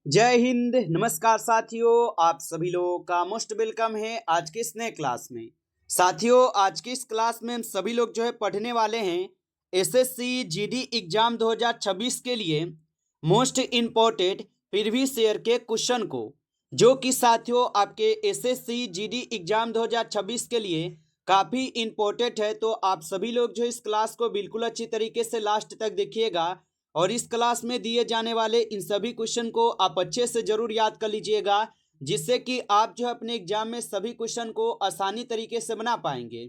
जय हिंद। नमस्कार साथियों, आप सभी लोगों का मोस्ट वेलकम है आज के इस नए क्लास में। साथियों, आज की इस क्लास में हम सभी लोग जो है पढ़ने वाले हैं एसएससी जीडी एग्जाम 2026 के लिए मोस्ट इम्पोर्टेंट प्रीवियस ईयर के क्वेश्चन को, जो कि साथियों आपके एसएससी जीडी एग्जाम 2026 के लिए काफ़ी इम्पोर्टेंट है। तो आप सभी लोग जो इस क्लास को बिल्कुल अच्छी तरीके से लास्ट तक देखिएगा और इस क्लास में दिए जाने वाले इन सभी क्वेश्चन को आप अच्छे से जरूर याद कर लीजिएगा, जिससे कि आप जो अपने एग्जाम में सभी क्वेश्चन को आसानी तरीके से बना पाएंगे।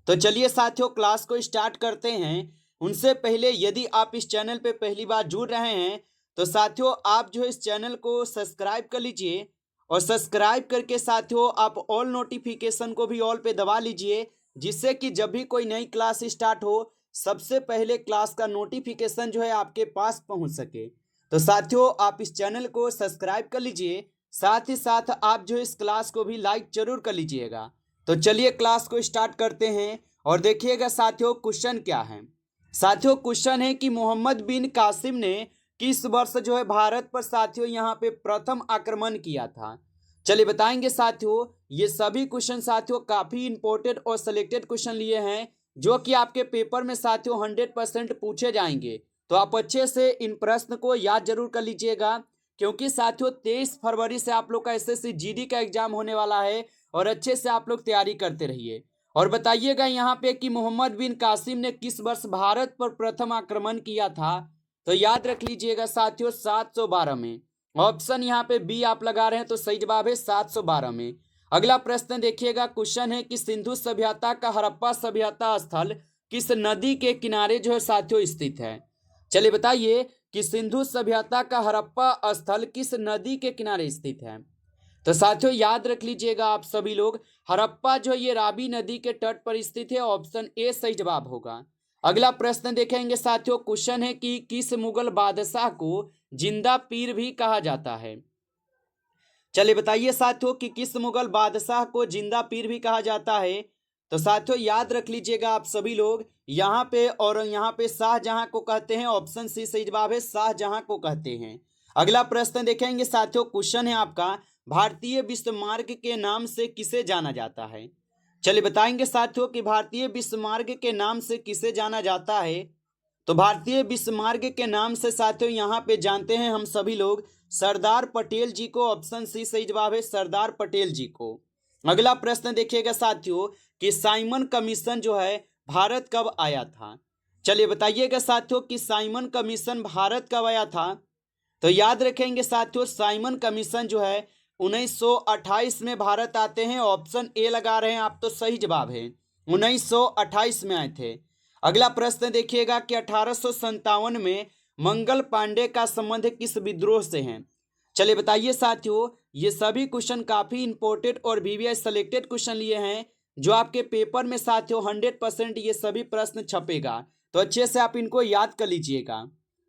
तो चलिए साथियों, क्लास को स्टार्ट करते हैं। उनसे पहले यदि आप इस चैनल पे पहली बार जुड़ रहे हैं तो साथियों आप जो इस चैनल को सब्सक्राइब कर लीजिए और सब्सक्राइब करके साथियों आप ऑल नोटिफिकेशन को भी ऑल पे दबा लीजिए, जिससे कि जब भी कोई नई क्लास स्टार्ट हो सबसे पहले क्लास का नोटिफिकेशन जो है आपके पास पहुंच सके। तो साथियों आप इस चैनल को सब्सक्राइब कर लीजिए, साथ ही साथ आप जो इस क्लास को भी लाइक जरूर कर लीजिएगा। तो चलिए क्लास को स्टार्ट करते हैं और देखिएगा साथियों क्वेश्चन क्या है। साथियों क्वेश्चन है कि मोहम्मद बिन कासिम ने किस वर्ष जो है भारत पर साथियों यहाँ पे प्रथम आक्रमण किया था। चलिए बताएंगे साथियों। ये सभी क्वेश्चन साथियों काफी इंपॉर्टेंट और सिलेक्टेड क्वेश्चन लिए हैं, जो कि आपके पेपर में साथियों 100% पूछे जाएंगे। तो आप अच्छे से इन प्रश्न को याद जरूर कर लीजिएगा, क्योंकि साथियों 23 फरवरी से आप लोग का एसएससी जीडी का एग्जाम होने वाला है और अच्छे से आप लोग तैयारी करते रहिए। और बताइएगा यहाँ पे कि मोहम्मद बिन कासिम ने किस वर्ष भारत पर प्रथम आक्रमण किया था। तो याद रख लीजिएगा साथियों 712 में। ऑप्शन यहाँ पे बी आप लगा रहे हैं तो सही जवाब है 712 में। अगला प्रश्न देखिएगा, क्वेश्चन है कि सिंधु सभ्यता का हड़प्पा सभ्यता स्थल किस नदी के किनारे जो है साथियों स्थित है। चलिए बताइए कि सिंधु सभ्यता का हड़प्पा स्थल किस नदी के किनारे स्थित है। तो साथियों याद रख लीजिएगा आप सभी लोग, हड़प्पा जो ये रावी नदी के तट पर स्थित है। ऑप्शन ए सही जवाब होगा। अगला प्रश्न देखेंगे साथियों, क्वेश्चन है कि किस मुगल बादशाह को जिंदा पीर भी कहा जाता है। चलिए बताइए साथियों कि किस मुगल बादशाह को जिंदा पीर भी कहा जाता है। तो साथियों याद रख लीजिएगा आप सभी लोग, यहाँ पे और यहाँ पे शाहजहां को कहते हैं। ऑप्शन सी सही जवाब है, शाहजहां को कहते हैं। अगला प्रश्न देखेंगे साथियों, क्वेश्चन है आपका, भारतीय विश्व मार्ग के नाम से किसे जाना जाता है। चलिए बताएंगे साथियों कि भारतीय विश्व मार्ग के नाम से किसे जाना जाता है। तो भारतीय विश्व मार्ग के नाम से साथियों यहाँ पे जानते हैं हम सभी लोग सरदार पटेल जी को। ऑप्शन सी सही जवाब है, सरदार पटेल जी को। अगला प्रश्न देखिएगा साथियों कि साइमन कमीशन जो है भारत कब आया था। चलिए बताइएगा साथियों कि साइमन कमीशन भारत कब आया था। तो याद रखेंगे साथियों, साइमन कमीशन जो है 1928 में भारत आते हैं। ऑप्शन ए लगा रहे हैं आप तो सही जवाब है, 1928 में आए थे। अगला प्रश्न देखिएगा कि 1857 में मंगल पांडे का संबंध किस विद्रोह से है। चलिए बताइए साथियों, ये सभी क्वेश्चन काफी इंपॉर्टेंट और वीवीआई सेलेक्टेड क्वेश्चन लिए हैं, जो आपके पेपर में साथियों 100% ये सभी प्रश्न छपेगा। तो अच्छे से आप इनको याद कर लीजिएगा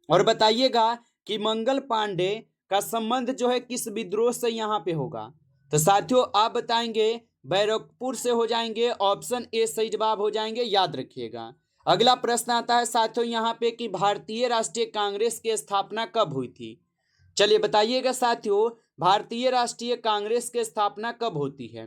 और बताइएगा कि मंगल पांडे का संबंध जो है किस विद्रोह से यहाँ पे होगा। तो साथियों आप बताएंगे बैरकपुर से हो जाएंगे। ऑप्शन ए सही जवाब हो जाएंगे, याद रखिएगा। अगला प्रश्न आता है साथियों यहाँ पे कि भारतीय राष्ट्रीय कांग्रेस की स्थापना कब हुई थी। चलिए बताइएगा साथियों, भारतीय राष्ट्रीय कांग्रेस की स्थापना कब होती है।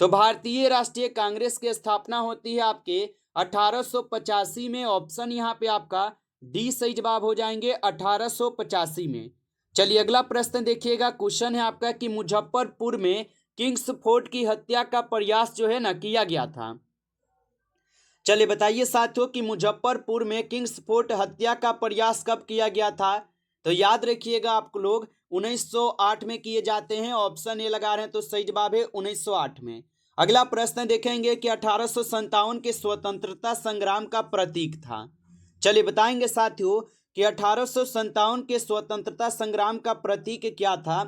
तो भारतीय राष्ट्रीय कांग्रेस की स्थापना होती है आपके 1885 में। ऑप्शन यहाँ पे आपका डी सही जवाब हो जाएंगे, 1885 में। चलिए अगला प्रश्न देखिएगा, क्वेश्चन है आपका कि मुजफ्फरपुर में किंग्स फोर्ट की हत्या का प्रयास जो है ना किया गया था। चलिए बताइए साथियों कि मुजफ्फरपुर में किंग्स फोर्ट हत्या का प्रयास कब किया गया था। तो याद रखिएगा आप लोग 1908 में किए जाते हैं। ऑप्शन ए लगा रहे हैं तो सही जवाब है 1908 में। अगला प्रश्न देखेंगे कि 1857 के स्वतंत्रता संग्राम का प्रतीक था। चलिए बताएंगे साथियों कि 1857 के स्वतंत्रता संग्राम का प्रतीक क्या था।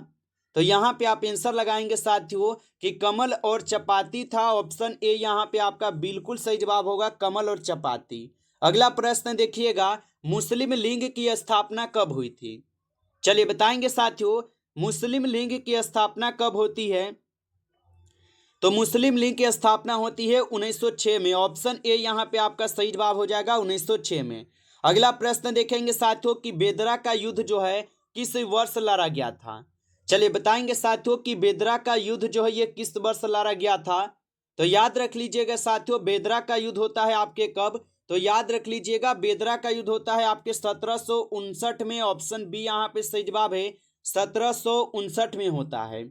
तो यहाँ पे आप आंसर लगाएंगे साथियों कि कमल और चपाती था। ऑप्शन ए यहाँ पे आपका बिल्कुल सही जवाब होगा, कमल और चपाती। अगला प्रश्न देखिएगा, मुस्लिम लीग की स्थापना कब हुई थी। चलिए बताएंगे साथियों, मुस्लिम लीग की स्थापना कब होती है। तो मुस्लिम लीग की स्थापना होती है 1906 में। ऑप्शन ए यहाँ पे आपका सही जवाब हो जाएगा 1906 में। अगला प्रश्न देखेंगे साथियों कि बेदरा का युद्ध जो है किस वर्ष लड़ा गया था? चलिए बताएंगे साथियों कि बेदरा का युद्ध जो है ये किस वर्ष लड़ा गया था। तो याद रख लीजिएगा साथियों, बेदरा का युद्ध होता है आपके कब? तो याद रख लीजिएगा बेदरा का युद्ध होता है आपके 1759 में। ऑप्शन बी यहाँ पे सही जवाब है, 1759 में होता है।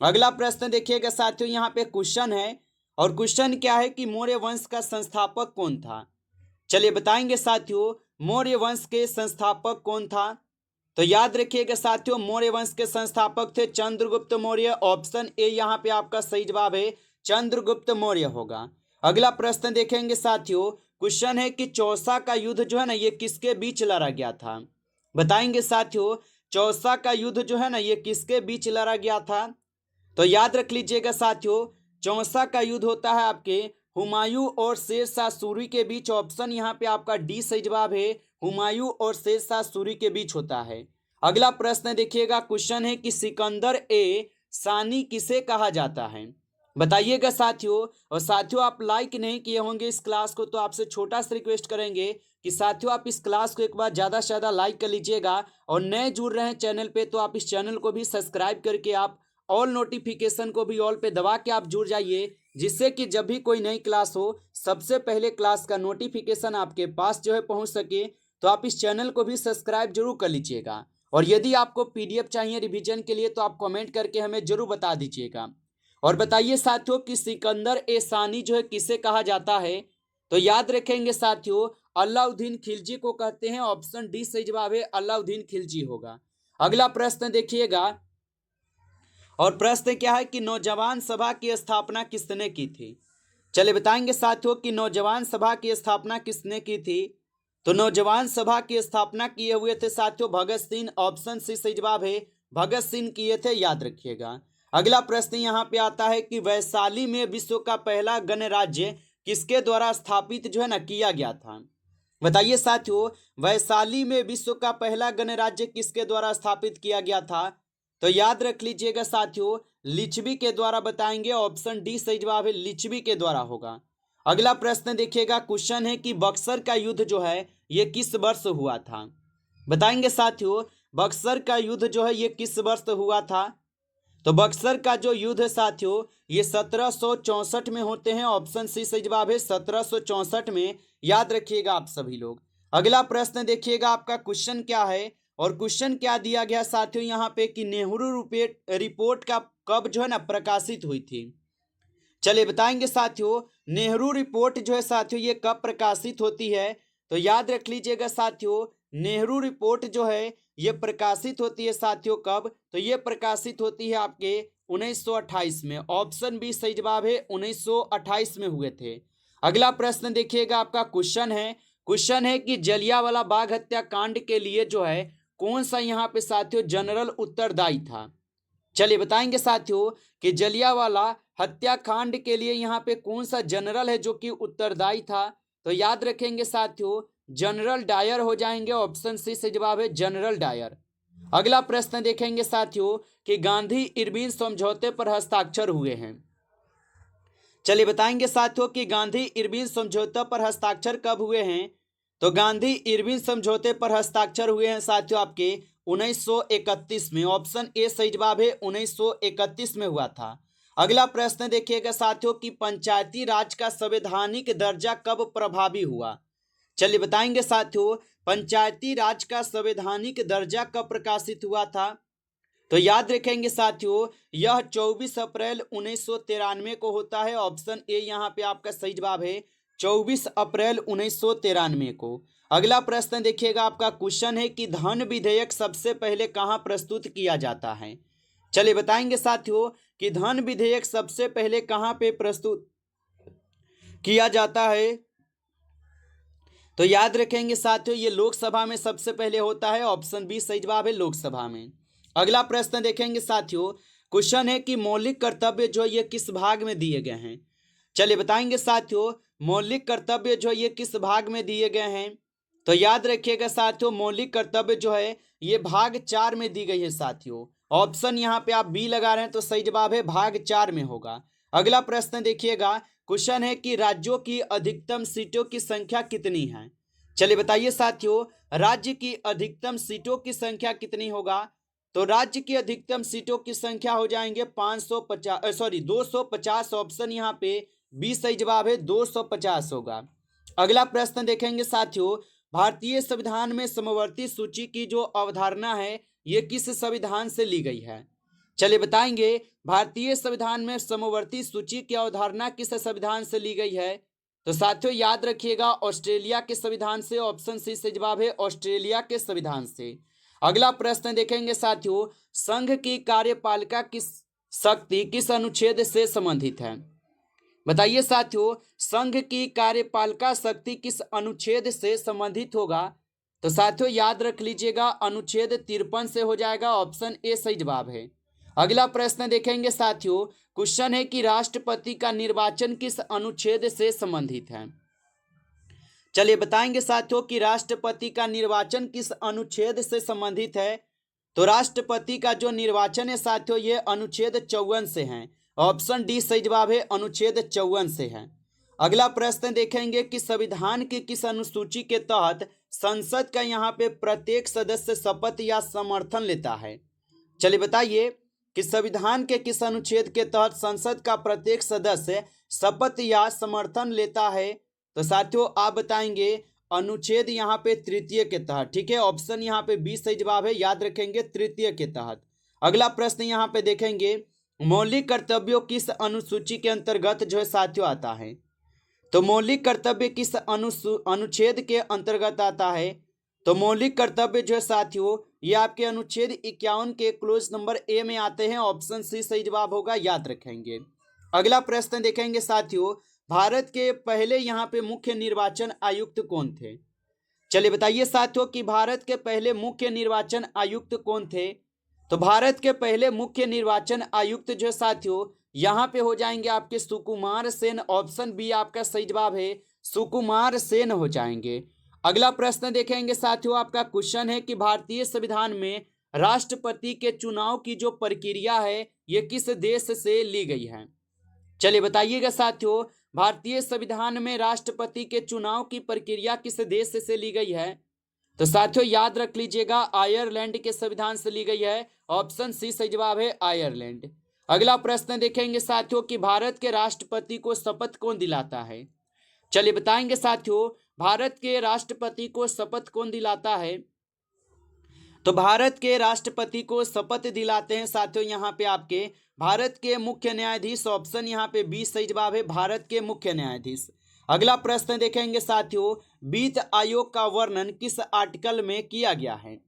अगला प्रश्न देखिएगा साथियों, यहाँ पे क्वेश्चन है और क्वेश्चन क्या है कि मौर्य वंश का संस्थापक कौन था? चलिए बताएंगे साथियों, मौर्य वंश के संस्थापक कौन था? तो याद रखिएगा साथियों, मौर्य वंश के संस्थापक थे चंद्रगुप्त मौर्य। ऑप्शन ए यहाँ पे आपका सही जवाब है, चंद्रगुप्त मौर्य होगा। अगला प्रश्न देखेंगे साथियों, क्वेश्चन है कि चौसा का युद्ध जो है ना ये किसके बीच लड़ा गया था? बताएंगे साथियों, चौसा का युद्ध जो है ना ये किसके बीच लड़ा गया था? तो याद रख लीजिएगा साथियों, चौसा का युद्ध होता है आपके हुमायूं और शेरशाह सूरी के बीच। ऑप्शन यहाँ पे आपका डी सही जवाब है, हुमायूं और शेरशाह सूरी के बीच होता है। अगला प्रश्न देखिएगा, क्वेश्चन है कि सिकंदर ए सानी किसे कहा जाता है? बताइएगा साथियों। और साथियों आप लाइक नहीं किए होंगे इस क्लास को, तो आपसे छोटा सा रिक्वेस्ट करेंगे कि साथियों आप इस क्लास को एक बार ज़्यादा से ज़्यादा लाइक कर लीजिएगा। और नए जुड़ रहे हैं चैनल पे तो आप इस चैनल को भी सब्सक्राइब करके आप ऑल नोटिफिकेशन को भी ऑल पे दबा के आप जुड़ जाइए, जिससे कि जब भी कोई नई क्लास हो सबसे पहले क्लास का नोटिफिकेशन आपके पास जो है पहुंच सके। तो आप इस चैनल को भी सब्सक्राइब जरूर कर लीजिएगा। और यदि आपको पीडीएफ चाहिए रिवीजन के लिए तो आप कमेंट करके हमें जरूर बता दीजिएगा। और बताइए साथियों कि सिकंदर ए सानी जो है किसे कहा जाता है? तो याद रखेंगे साथियों, अलाउद्दीन खिलजी को कहते हैं। ऑप्शन डी सही जवाब है, अलाउद्दीन खिलजी होगा। अगला प्रश्न देखिएगा, और प्रश्न क्या है कि नौजवान सभा की स्थापना किसने की थी? चलिए बताएंगे साथियों कि नौजवान सभा की स्थापना किसने की थी। तो नौजवान सभा की स्थापना किए हुए थे साथियों भगत सिंह। ऑप्शन सी सही जवाब है, भगत सिंह किए थे, याद रखिएगा। अगला प्रश्न यहाँ पे आता है कि वैशाली में विश्व का पहला गणराज्य किसके द्वारा स्थापित जो है ना किया गया था? बताइए साथियों, वैशाली में विश्व का पहला गणराज्य किसके द्वारा स्थापित किया गया था? तो याद रख लीजिएगा साथियों, लिच्छवी के द्वारा बताएंगे। ऑप्शन डी सही जवाब है, लिच्छवी के द्वारा होगा। अगला प्रश्न देखिएगा, क्वेश्चन है कि बक्सर का युद्ध जो है ये किस वर्ष हुआ था? बताएंगे साथियों, बक्सर का युद्ध जो है ये किस वर्ष हुआ था? तो बक्सर का जो युद्ध है साथियों ये 1764 में होते हैं। ऑप्शन सी सही जवाब है, 1764 में, याद रखिएगा आप सभी लोग। अगला प्रश्न देखिएगा, आपका क्वेश्चन क्या है और क्वेश्चन क्या दिया गया साथियों यहाँ पे कि नेहरू रिपोर्ट का कब जो है ना प्रकाशित हुई थी? चलिए बताएंगे साथियों, नेहरू रिपोर्ट जो है साथियों ये कब प्रकाशित होती है? तो याद रख लीजिएगा साथियों, नेहरू रिपोर्ट जो है ये प्रकाशित होती है साथियों कब? तो ये प्रकाशित होती है आपके 1928 में। ऑप्शन बी सही जवाब है, 1928 में हुए थे। अगला प्रश्न देखिएगा, आपका क्वेश्चन है कि जलियांवाला बाग हत्याकांड के लिए जो है कौन सा यहाँ पे साथियों जनरल उत्तरदायी था? चलिए बताएंगे साथियों कि जलियांवाला हत्याकांड के लिए यहाँ पे कौन सा जनरल है जो कि उत्तरदायी था? तो याद रखेंगे साथियों, जनरल डायर हो जाएंगे। ऑप्शन सी से जवाब है, जनरल डायर। अगला प्रश्न देखेंगे साथियों कि गांधी इरविन समझौते पर हस्ताक्षर हुए हैं। चलिए बताएंगे साथियों कि गांधी इरविन समझौते पर हस्ताक्षर कब हुए हैं? तो गांधी इरविन समझौते पर हस्ताक्षर हुए हैं साथियों आपके 1931 में। ऑप्शन ए सही जवाब है, 1931 में हुआ था। अगला प्रश्न देखिएगा साथियों कि पंचायती राज का संवैधानिक दर्जा कब प्रभावी हुआ? चलिए बताएंगे साथियों, पंचायती राज का संवैधानिक दर्जा कब प्रकाशित हुआ था? तो याद रखेंगे साथियों, यह 24 अप्रैल 1993 को होता है। ऑप्शन ए यहाँ पे आपका सही जवाब है, 24 अप्रैल 1993 को। अगला प्रश्न देखिएगा, आपका क्वेश्चन है कि धन विधेयक सबसे पहले कहाँ प्रस्तुत किया जाता है? चलिए बताएंगे साथियों कि धन विधेयक सबसे पहले कहाँ पे प्रस्तुत किया जाता है? तो याद रखेंगे साथियों, ये लोकसभा में सबसे पहले होता है। ऑप्शन बी सही जवाब है, लोकसभा में। अगला प्रश्न देखेंगे साथियों, क्वेश्चन है कि मौलिक कर्तव्य जो ये किस भाग में दिए गए हैं? चलिए बताएंगे साथियों, मौलिक कर्तव्य जो ये किस भाग में दिए गए हैं? तो याद रखिएगा साथियों, मौलिक कर्तव्य जो है ये भाग 4 में दी गई है साथियों। ऑप्शन यहाँ पे आप बी लगा रहे हैं तो सही जवाब है, भाग 4 में होगा। अगला प्रश्न देखिएगा, क्वेश्चन है कि राज्यों की अधिकतम सीटों की संख्या कितनी है? चलिए बताइए साथियों, राज्य की अधिकतम सीटों की संख्या कितनी होगा? तो राज्य की अधिकतम सीटों की संख्या हो जाएंगे 250। ऑप्शन यहाँ पे 20 सही जवाब है, 250 होगा। अगला प्रश्न देखेंगे साथियों, भारतीय संविधान में समवर्ती सूची की जो अवधारणा है ये किस संविधान से ली गई है? चलिए बताएंगे, भारतीय संविधान में समवर्ती सूची की अवधारणा किस संविधान से ली गई है? तो साथियों याद रखिएगा, ऑस्ट्रेलिया के संविधान से। ऑप्शन सी से जवाब है ऑस्ट्रेलिया के संविधान से। अगला प्रश्न देखेंगे साथियों, संघ की कार्यपालिका किस शक्ति किस अनुच्छेद से संबंधित है? बताइए साथियों, संघ की कार्यपालिका शक्ति किस अनुच्छेद से संबंधित होगा? तो साथियों याद रख लीजिएगा, अनुच्छेद 53 से हो जाएगा। ऑप्शन ए सही जवाब है। अगला प्रश्न देखेंगे साथियों, क्वेश्चन है कि राष्ट्रपति का निर्वाचन किस अनुच्छेद से संबंधित है? चलिए बताएंगे साथियों कि राष्ट्रपति का निर्वाचन किस अनुच्छेद से संबंधित है। तो राष्ट्रपति का जो निर्वाचन है साथियों ये अनुच्छेद 54 से है। ऑप्शन डी सही जवाब है, अनुच्छेद 54 से है। अगला प्रश्न देखेंगे कि संविधान की किस अनुसूची के तहत संसद का यहाँ पे प्रत्येक सदस्य शपथ या समर्थन लेता है? चलिए बताइए कि संविधान के किस अनुच्छेद के तहत संसद का प्रत्येक सदस्य शपथ या समर्थन लेता है? तो साथियों आप बताएंगे अनुच्छेद यहाँ पे तृतीय के तहत। ठीक है, ऑप्शन यहाँ पे 20 सही जवाब है, याद रखेंगे तृतीय के तहत। अगला प्रश्न यहाँ पे देखेंगे, मौलिक कर्तव्यों किस अनुसूची के अंतर्गत जो है साथियों आता है? तो मौलिक कर्तव्य किस अनुच्छेद के अंतर्गत आता है? तो मौलिक कर्तव्य जो है साथियों ये आपके अनुच्छेद 51 के क्लोज नंबर ए में आते हैं। ऑप्शन सी सही जवाब होगा, याद रखेंगे। अगला प्रश्न देखेंगे साथियों, भारत के पहले यहाँ पे मुख्य निर्वाचन आयुक्त कौन थे? चलिए बताइए साथियों कि भारत के पहले मुख्य निर्वाचन आयुक्त कौन थे? तो भारत के पहले मुख्य निर्वाचन आयुक्त जो साथियों यहाँ पे हो जाएंगे आपके सुकुमार सेन। ऑप्शन बी आपका सही जवाब है, सुकुमार सेन हो जाएंगे। अगला प्रश्न देखेंगे साथियों, आपका क्वेश्चन है कि भारतीय संविधान में राष्ट्रपति के चुनाव की जो प्रक्रिया है ये किस देश से ली गई है? चलिए बताइएगा साथियों, भारतीय संविधान में राष्ट्रपति के चुनाव की प्रक्रिया किस देश से ली गई है? तो साथियों याद रख लीजिएगा, आयरलैंड के संविधान से ली गई है। ऑप्शन सी सही जवाब है, आयरलैंड। अगला प्रश्न देखेंगे साथियों कि भारत के राष्ट्रपति को शपथ कौन दिलाता है? चलिए बताएंगे साथियों, भारत के राष्ट्रपति को शपथ कौन दिलाता है? तो भारत के राष्ट्रपति को शपथ दिलाते हैं साथियों यहाँ पे आपके भारत के मुख्य न्यायाधीश। ऑप्शन यहाँ पे 20 सही जवाब है, भारत के मुख्य न्यायाधीश। अगला प्रश्न देखेंगे साथियों, वित्त आयोग का वर्णन किस आर्टिकल में किया गया है?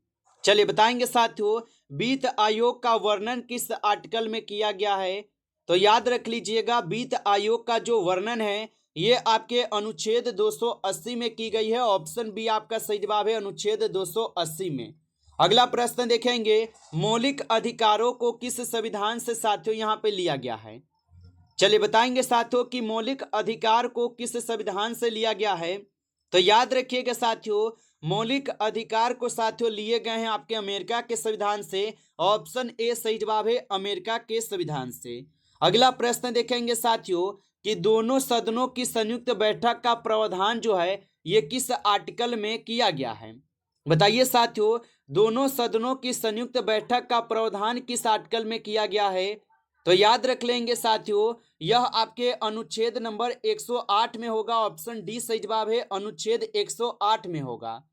चलिए बताएंगे साथियों, वित्त आयोग का वर्णन किस आर्टिकल में किया गया है? तो याद रख लीजिएगा, वित्त आयोग का जो वर्णन है ये आपके अनुच्छेद 280 में की गई है। ऑप्शन बी आपका सही जवाब है, अनुच्छेद 280 में। अगला प्रश्न देखेंगे, मौलिक अधिकारों को किस संविधान से साथियों यहाँ पे लिया गया है? चलिए बताएंगे साथियों कि मौलिक अधिकार को किस संविधान से लिया गया है। तो याद रखिएगा साथियों, मौलिक अधिकार को साथियों लिए गए हैं आपके अमेरिका के संविधान से। ऑप्शन ए सही जवाब है, अमेरिका के संविधान से। अगला प्रश्न देखेंगे साथियों कि दोनों सदनों की संयुक्त बैठक का प्रावधान जो है ये किस आर्टिकल में किया गया है? बताइए साथियों, दोनों सदनों की संयुक्त बैठक का प्रावधान किस आर्टिकल में किया गया है? तो याद रख लेंगे साथियों, यह आपके अनुच्छेद नंबर 108 में होगा। ऑप्शन डी सही जवाब है, अनुच्छेद 108 में होगा।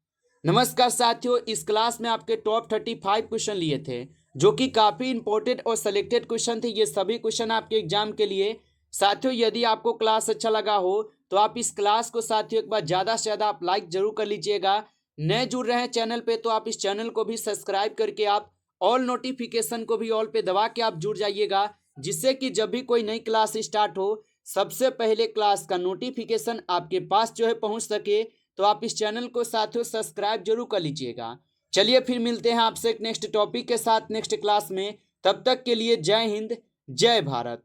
नमस्कार साथियों, इस क्लास में आपके टॉप 35 क्वेश्चन लिए थे जो कि काफ़ी इंपॉर्टेंट और सिलेक्टेड क्वेश्चन थे। ये सभी क्वेश्चन आपके एग्जाम के लिए। साथियों यदि आपको क्लास अच्छा लगा हो तो आप इस क्लास को साथियों एक बार ज़्यादा से ज़्यादा आप लाइक जरूर कर लीजिएगा। नए जुड़ रहे हैं चैनल पे तो आप इस चैनल को भी सब्सक्राइब करके आप ऑल नोटिफिकेशन को भी ऑल पे दबा के आप जुड़ जाइएगा, जिससे कि जब भी कोई नई क्लास स्टार्ट हो सबसे पहले क्लास का नोटिफिकेशन आपके पास जो है पहुंच सके। तो आप इस चैनल को साथियों सब्सक्राइब जरूर कर लीजिएगा। चलिए फिर मिलते हैं आपसे एक नेक्स्ट टॉपिक के साथ नेक्स्ट क्लास में। तब तक के लिए जय हिंद, जय भारत।